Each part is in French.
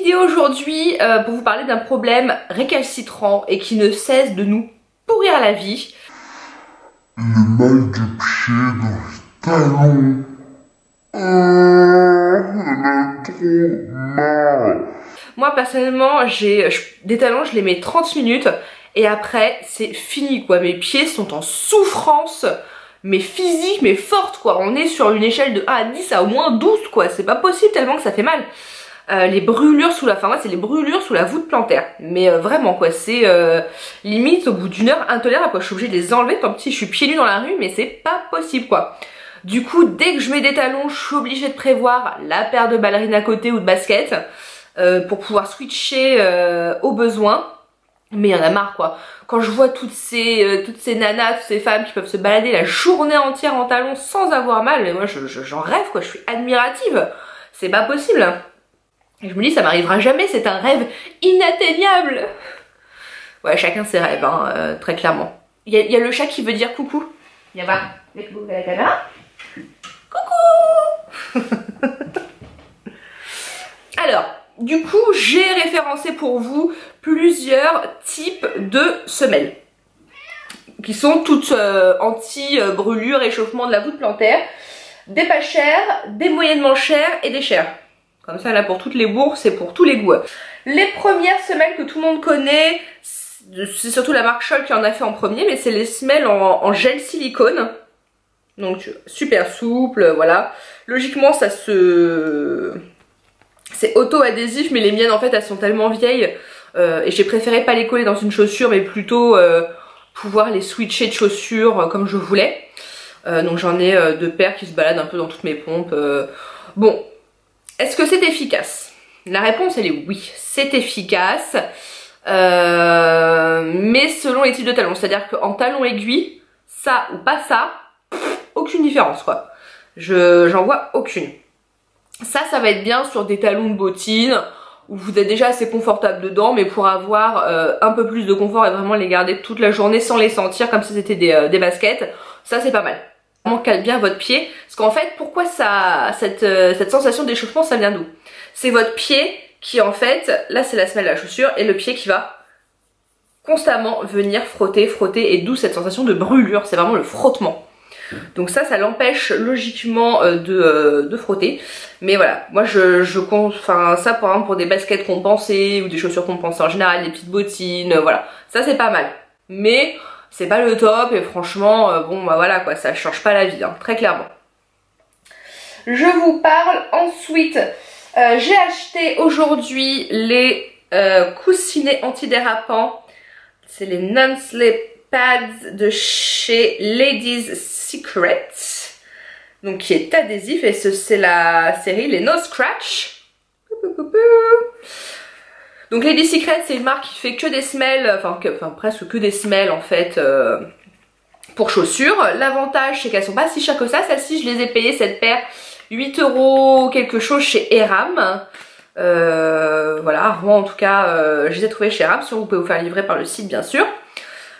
vidéo aujourd'hui pour vous parler d'un problème récalcitrant et qui ne cesse de nous pourrir la vie. Le mal de pied dans le talon. J'en ai trop mal. Moi personnellement, des talons, je les mets 30 minutes et après c'est fini quoi. Mes pieds sont en souffrance, mais physique, mais forte quoi. On est sur une échelle de 1 à 10 à au moins 12 quoi. C'est pas possible tellement que ça fait mal. Les brûlures sous la, enfin moi c'est les brûlures sous la voûte plantaire, mais vraiment quoi, c'est limite au bout d'une heure intolérable quoi. Je suis obligée de les enlever tant que si je suis pieds nus dans la rue, mais c'est pas possible quoi. Du coup dès que je mets des talons, je suis obligée de prévoir la paire de ballerines à côté ou de baskets pour pouvoir switcher au besoin. Mais il y en a marre quoi. Quand je vois toutes ces nanas, toutes ces femmes qui peuvent se balader la journée entière en talons sans avoir mal, mais moi j'en rêve quoi, je suis admirative. C'est pas possible. Et je me dis ça m'arrivera jamais, c'est un rêve inatteignable. Ouais, chacun ses rêves, hein, très clairement. Il y a le chat qui veut dire coucou. Viens voir, avec vous à la caméra. Coucou. Alors, du coup, j'ai référencé pour vous plusieurs types de semelles qui sont toutes anti-brûlure, réchauffement de la voûte plantaire. Des pas chères, des moyennement chères et des chères. Comme ça, là, pour toutes les bourses et pour tous les goûts. Les premières semelles que tout le monde connaît, c'est surtout la marque Scholl qui en a fait en premier, mais c'est les semelles en gel silicone. Donc, super souple, voilà. Logiquement, ça se... c'est auto-adhésif, mais les miennes, en fait, elles sont tellement vieilles. Et j'ai préféré pas les coller dans une chaussure, mais plutôt pouvoir les switcher de chaussures comme je voulais. Donc, j'en ai deux paires qui se baladent un peu dans toutes mes pompes. Bon. Est-ce que c'est efficace? La réponse elle est oui, c'est efficace, mais selon les types de talons, c'est-à-dire qu'en talons aiguilles, ça ou pas ça, aucune différence quoi, j'en vois aucune. Ça va être bien sur des talons de bottines, où vous êtes déjà assez confortable dedans, mais pour avoir un peu plus de confort et vraiment les garder toute la journée sans les sentir comme si c'était des baskets, ça c'est pas mal. Cale bien votre pied, parce qu'en fait pourquoi cette sensation d'échauffement ça vient d'où? C'est votre pied qui en fait, là c'est la semelle de la chaussure et le pied qui va constamment venir frotter et d'où cette sensation de brûlure, c'est vraiment le frottement. Donc ça l'empêche logiquement de frotter, mais voilà, moi enfin ça par exemple pour des baskets compensées ou des chaussures compensées en général, des petites bottines, voilà, ça c'est pas mal, mais c'est pas le top et franchement, bon bah voilà quoi, ça change pas la vie, hein, très clairement. Je vous parle ensuite, j'ai acheté aujourd'hui les coussinets antidérapants, c'est les non-slip pads de chez Ladies Secret, donc qui est adhésif et c'est la série les No Scratch. Donc Lady Secret c'est une marque qui fait que des semelles, enfin presque que des semelles en fait pour chaussures. L'avantage c'est qu'elles sont pas si chères que ça, celles-ci je les ai payées cette paire 8 € quelque chose chez Eram. Voilà, moi en tout cas je les ai trouvées chez Eram, sinon vous pouvez vous faire livrer par le site bien sûr.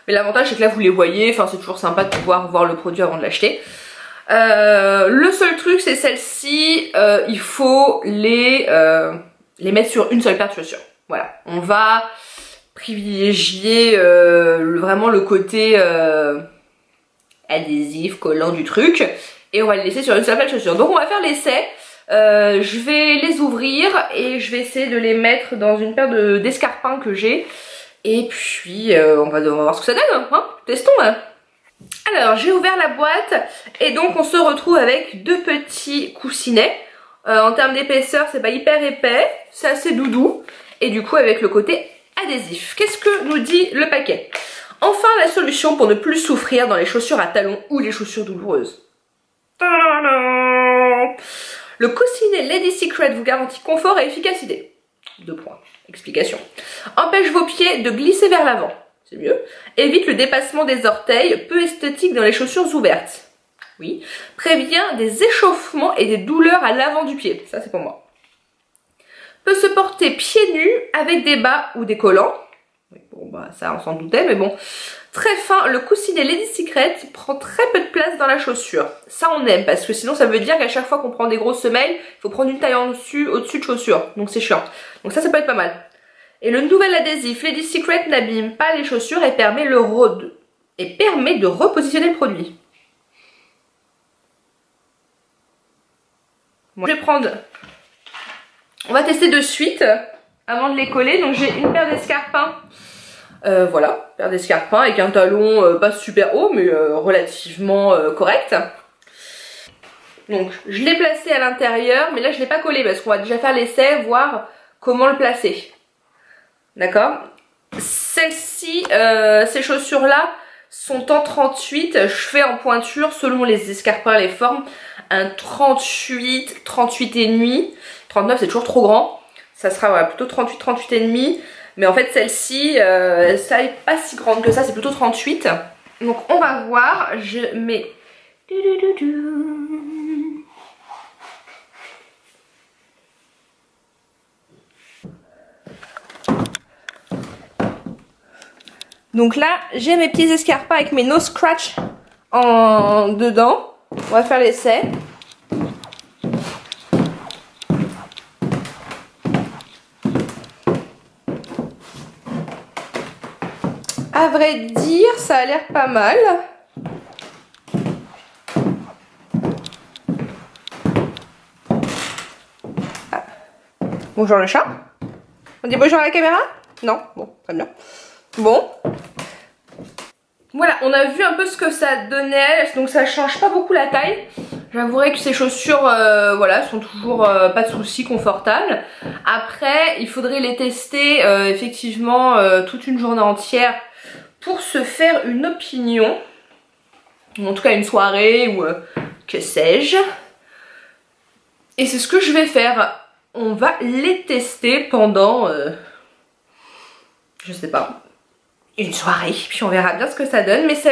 Mais l'avantage c'est que là vous les voyez, enfin c'est toujours sympa de pouvoir voir le produit avant de l'acheter. Le seul truc c'est celle-ci, il faut les mettre sur une seule paire de chaussures. Voilà, on va privilégier vraiment le côté adhésif, collant du truc et on va les laisser sur une seule paire de chaussures. Donc on va faire l'essai, je vais les ouvrir et je vais essayer de les mettre dans une paire d'escarpins que j'ai et puis on va voir ce que ça donne, hein. Testons hein. Alors j'ai ouvert la boîte et donc on se retrouve avec deux petits coussinets. En termes d'épaisseur c'est pas hyper épais, c'est assez doudou. Et du coup avec le côté adhésif. Qu'est-ce que nous dit le paquet? Enfin la solution pour ne plus souffrir dans les chaussures à talons ou les chaussures douloureuses. Le coussinet Lady Secret vous garantit confort et efficacité. 2 points. Explication. Empêche vos pieds de glisser vers l'avant. C'est mieux. Évite le dépassement des orteils, peu esthétique dans les chaussures ouvertes. Oui. Prévient des échauffements et des douleurs à l'avant du pied. Ça c'est pour moi. Peut se porter pieds nus avec des bas ou des collants. Bon bah ça on s'en doutait mais bon. très fin, le coussinet Lady Secret prend très peu de place dans la chaussure. Ça on aime parce que sinon ça veut dire qu'à chaque fois qu'on prend des grosses semelles, il faut prendre une taille au-dessus de chaussure. Donc c'est chiant. Donc ça peut être pas mal. Et le nouvel adhésif Lady Secret n'abîme pas les chaussures et permet de repositionner le produit. Bon, je vais prendre... On va tester de suite avant de les coller. Donc j'ai une paire d'escarpins. Voilà, paire d'escarpins avec un talon pas super haut mais relativement correct. Donc je l'ai placé à l'intérieur, mais là je l'ai pas collé parce qu'on va déjà faire l'essai, voir comment le placer. D'accord. Celle-ci, ces chaussures là sont en 38, je fais en pointure selon les escarpins, les formes, un 38, 38 et demi, 39 c'est toujours trop grand, ça sera voilà, plutôt 38, 38 et demi. Mais en fait celle-ci, ça n'est pas si grande que ça, c'est plutôt 38. Donc on va voir, je mets... Donc là, j'ai mes petits escarpins avec mes no scratch dedans. On va faire l'essai. À vrai dire, ça a l'air pas mal. Ah. Bonjour le chat. On dit bonjour à la caméra? Non? Bon, très bien. Bon. Voilà, on a vu un peu ce que ça donnait. Donc ça change pas beaucoup la taille. J'avouerai que ces chaussures, voilà, sont toujours pas de soucis, confortables. Après, il faudrait les tester effectivement toute une journée entière pour se faire une opinion. En tout cas une soirée ou que sais-je. Et c'est ce que je vais faire. On va les tester pendant, je sais pas, une soirée. Puis on verra bien ce que ça donne. Mais ça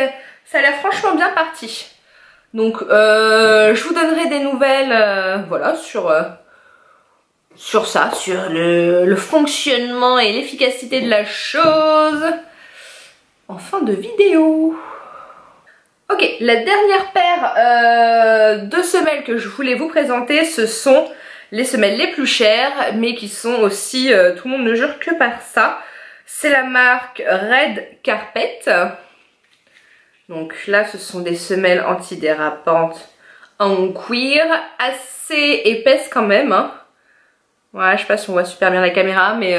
a l'air franchement bien parti. Donc je vous donnerai des nouvelles voilà, sur ça, sur le fonctionnement et l'efficacité de la chose en fin de vidéo. Ok, la dernière paire de semelles que je voulais vous présenter, ce sont les semelles les plus chères, mais qui sont aussi, tout le monde ne jure que par ça. C'est la marque Red Carpet. Donc là, ce sont des semelles antidérapantes en cuir, assez épaisses quand même. Hein. Ouais, je sais pas si on voit super bien la caméra, mais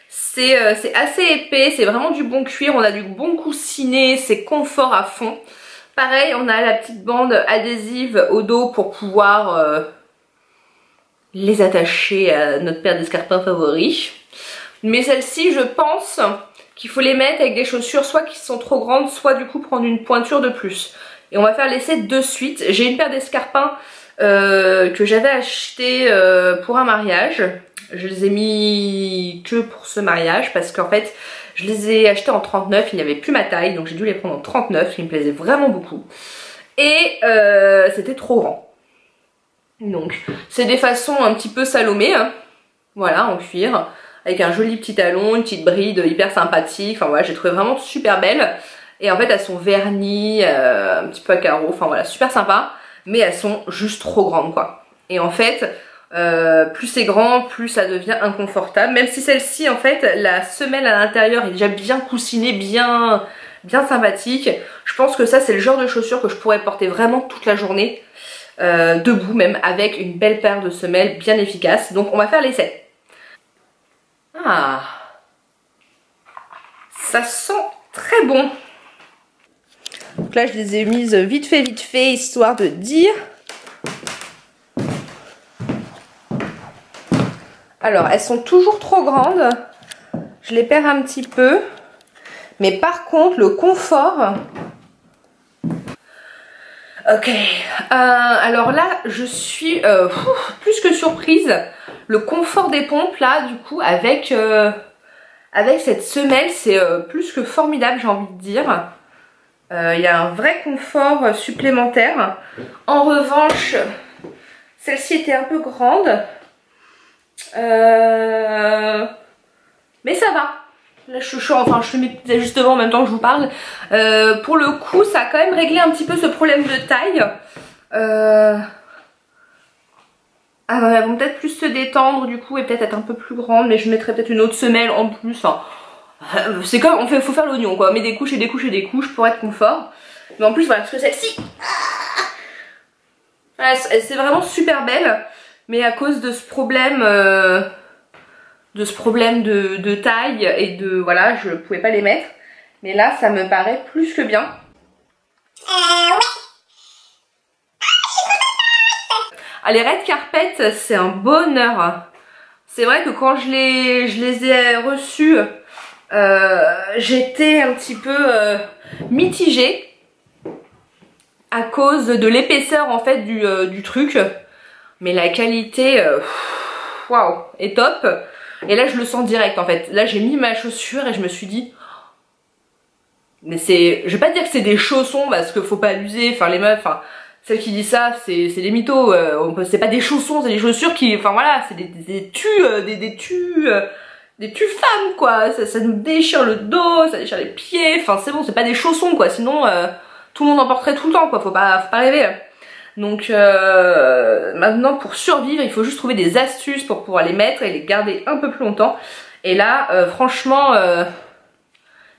c'est assez épais, c'est vraiment du bon cuir, on a du bon coussinet, c'est confort à fond. Pareil, on a la petite bande adhésive au dos pour pouvoir les attacher à notre paire d'escarpins favoris. Mais celle-ci, je pense qu'il faut les mettre avec des chaussures soit qui sont trop grandes, soit du coup prendre une pointure de plus. Et on va faire l'essai de suite. J'ai une paire d'escarpins que j'avais acheté pour un mariage. Je les ai mis que pour ce mariage parce qu'en fait je les ai achetés en 39, il n'y avait plus ma taille, donc j'ai dû les prendre en 39, ils me plaisaient vraiment beaucoup. Et c'était trop grand. Donc c'est des façons un petit peu Salomé, hein. Voilà, en cuir, avec un joli petit talon, une petite bride hyper sympathique, enfin voilà, j'ai trouvé vraiment super belle. Et en fait elles sont vernies, un petit peu à carreaux, enfin voilà, super sympa. Mais elles sont juste trop grandes quoi. Et en fait, plus c'est grand, plus ça devient inconfortable. Même si celle-ci, en fait, la semelle à l'intérieur est déjà bien coussinée, bien sympathique. Je pense que ça, c'est le genre de chaussures que je pourrais porter vraiment toute la journée, debout même, avec une belle paire de semelles bien efficace. Donc on va faire l'essai. Ah, ça sent très bon. Donc là, je les ai mises vite fait, histoire de dire. Alors, elles sont toujours trop grandes. Je les perds un petit peu. Mais par contre, le confort... Ok. Alors là, je suis plus que surprise. Le confort des pompes, là, du coup, avec cette semelle, c'est plus que formidable, j'ai envie de dire. Il y a un vrai confort supplémentaire. En revanche, celle-ci était un peu grande. Mais ça va. Là je fais mes petits ajustements en même temps que je vous parle. Pour le coup ça a quand même réglé un petit peu ce problème de taille. Ah bah, elles vont peut-être plus se détendre du coup et peut-être être un peu plus grandes, mais je mettrai peut-être une autre semelle en plus. Enfin, c'est comme, faut faire l'oignon quoi, on met des couches et des couches et des couches pour être confort. Mais en plus voilà, parce que celle-ci, voilà, c'est vraiment super belle, mais à cause de ce problème, de taille et de, voilà, je pouvais pas les mettre. Mais là ça me paraît plus que bien. Ouais. Ah, les red carpet, c'est un bonheur. C'est vrai que quand je les ai reçus, j'étais un petit peu mitigée à cause de l'épaisseur en fait du truc. Mais la qualité, waouh, est top. Et là je le sens direct en fait. Là j'ai mis ma chaussure et je me suis dit... Mais c'est... Je vais pas dire que c'est des chaussons parce qu'il faut pas abuser, enfin les meufs... Enfin, celle qui dit ça, c'est des mythos. C'est pas des chaussons, c'est des chaussures qui... Enfin voilà, c'est des tus femmes quoi. Ça nous déchire le dos, ça déchire les pieds. Enfin c'est bon, c'est pas des chaussons quoi. Sinon tout le monde en porterait tout le temps quoi. Faut pas rêver. Donc maintenant pour survivre, il faut juste trouver des astuces pour pouvoir les mettre et les garder un peu plus longtemps. Et là franchement,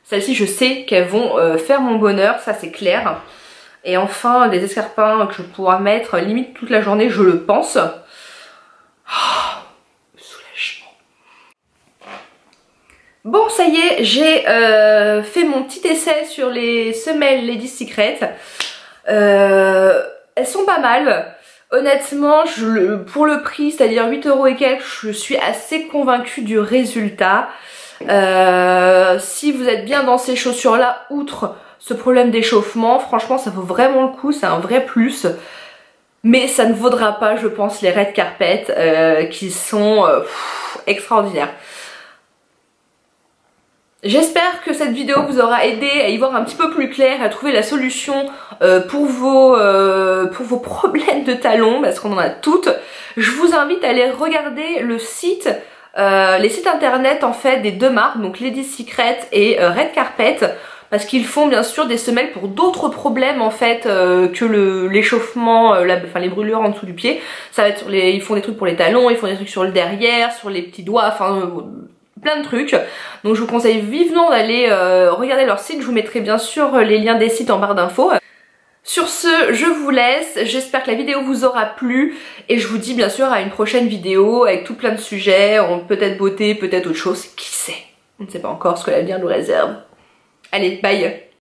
celles-ci je sais qu'elles vont faire mon bonheur, ça c'est clair. Et enfin, des escarpins que je pourrai mettre limite toute la journée, je le pense. Oh, soulagement. Bon, ça y est, j'ai fait mon petit essai sur les semelles Lady Secret. Elles sont pas mal. Honnêtement, pour le prix, c'est-à-dire 8 € et quelques, je suis assez convaincue du résultat. Si vous êtes bien dans ces chaussures-là, outre ce problème d'échauffement, franchement ça vaut vraiment le coup, c'est un vrai plus. Mais ça ne vaudra pas, je pense, les red carpet qui sont extraordinaires. J'espère que cette vidéo vous aura aidé à y voir un petit peu plus clair, à trouver la solution pour vos problèmes de talons, parce qu'on en a toutes. Je vous invite à aller regarder le site, les sites internet en fait des deux marques, donc Lady Secret et Red Carpet. Parce qu'ils font bien sûr des semelles pour d'autres problèmes en fait que l'échauffement, enfin les brûlures en dessous du pied. Ça va être sur ils font des trucs pour les talons, ils font des trucs sur le derrière, sur les petits doigts, enfin plein de trucs. Donc je vous conseille vivement d'aller regarder leur site. Je vous mettrai bien sûr les liens des sites en barre d'infos. Sur ce, je vous laisse. J'espère que la vidéo vous aura plu et je vous dis bien sûr à une prochaine vidéo avec tout plein de sujets, peut-être beauté, peut-être autre chose, qui sait. On ne sait pas encore ce que l'avenir nous réserve. Allez, bye!